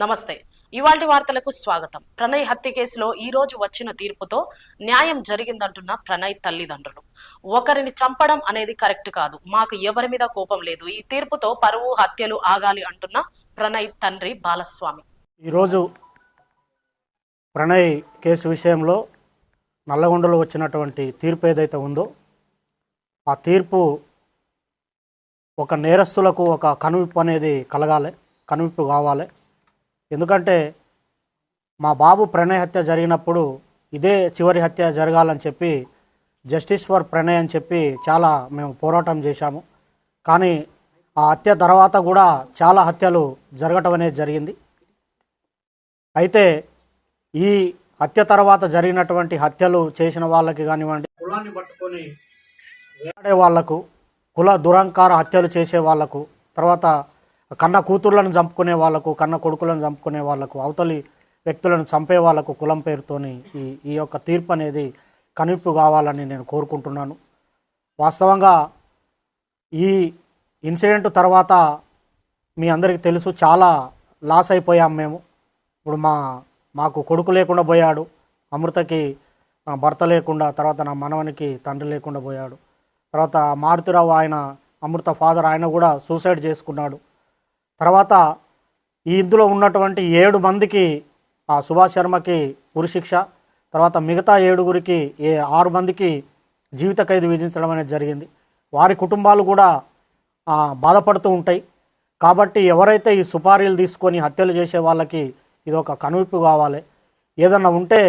నమస్తే. ఇవాల్టి వార్తలకు స్వాగతం. ప్రణయ్ హత్య కేసులో ఈ రోజు వచ్చిన తీర్పుతో న్యాయం జరిగిందంటున్న ప్రణయ్ తల్లిదండ్రులు. ఒకరిని చంపడం అనేది కరెక్ట్ కాదు. మాకు ఎవరి మీద కోపం లేదు. ఈ తీర్పుతో పరువు హత్యలు ఆగాలి అంటున్న ప్రణయ్ తండ్రి బాలస్వామి. ఈరోజు ప్రణయ్ కేసు విషయంలో నల్లగొండలో వచ్చినటువంటి తీర్పు ఏదైతే ఉందో ఆ తీర్పు ఒక నేరస్తులకు ఒక కనువిప్పు అనేది కలగాలి, కనువిప్పు కావాలి. ఎందుకంటే మా బాబు ప్రణయ్ హత్య జరిగినప్పుడు ఇదే చివరి హత్య జరగాలని చెప్పి జస్టిస్ ఫర్ ప్రణయ్ అని చెప్పి చాలా మేము పోరాటం చేశాము. కానీ ఆ హత్య తర్వాత కూడా చాలా హత్యలు జరగటం అనేది జరిగింది. అయితే ఈ హత్య తర్వాత జరిగినటువంటి హత్యలు చేసిన వాళ్ళకి కానివ్వండి, కులాన్ని పట్టుకొని వేలాడే వాళ్లకు, కుల దురంకార హత్యలు చేసే వాళ్లకు, తర్వాత కన్న కూతుర్లను చంపుకునే వాళ్లకు, కన్న కొడుకులను చంపుకునే వాళ్లకు, అవతలి వ్యక్తులను చంపే వాళ్లకు కులం పేరుతోని ఈ యొక్క తీర్పు అనేది కనువిప్పు కావాలని నేను కోరుకుంటున్నాను. వాస్తవంగా ఈ ఇన్సిడెంట్ తర్వాత మీ అందరికీ తెలుసు, చాలా లాస్ అయిపోయాం మేము. ఇప్పుడు మాకు కొడుకు లేకుండా పోయాడు, అమృతకి భర్త లేకుండా, తర్వాత నా మనవనికి తండ్రి లేకుండా పోయాడు. తర్వాత మారుతిరావు ఆయన అమృత ఫాదర్ ఆయన కూడా సూసైడ్ చేసుకున్నాడు. తర్వాత ఇందులో ఉన్నటువంటి 7 మందికి ఆ సుభాష్ శర్మకి ఉరిశిక్ష, తర్వాత మిగతా 7గురికి 6 మందికి జీవిత ఖైదు విధించడం అనేది జరిగింది. వారి కుటుంబాలు కూడా బాధపడుతూ ఉంటాయి. కాబట్టి ఎవరైతే ఈ సుపారీలు తీసుకొని హత్యలు చేసే వాళ్ళకి ఇది ఒక కనువిప్పు కావాలి. ఏదన్నా ఉంటే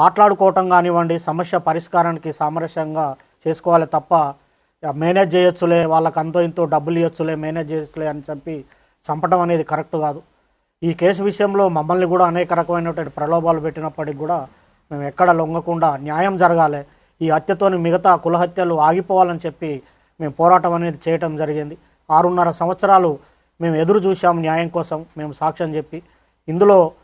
మాట్లాడుకోవటం కానివ్వండి, సమస్య పరిష్కారానికి సామరస్యంగా చేసుకోవాలి తప్ప మేనేజ్ చేయొచ్చులే, వాళ్ళకి అంతో ఇంతో డబ్బులు ఇవ్వచ్చులే, మేనేజ్ చేయొచ్చులే అని చెప్పి చంపడం అనేది కరెక్ట్ కాదు. ఈ కేసు విషయంలో మమ్మల్ని కూడా అనేక రకమైనటువంటి ప్రలోభాలు పెట్టినప్పటికి కూడా మేము ఎక్కడ లొంగకుండా న్యాయం జరగాలి, ఈ హత్యతోని మిగతా కుల హత్యలు ఆగిపోవాలని చెప్పి మేము పోరాటం అనేది చేయటం జరిగింది. 6.5 సంవత్సరాలు మేము ఎదురు చూసాము న్యాయం కోసం, మేము సాక్ష్యం చెప్పి. ఇందులో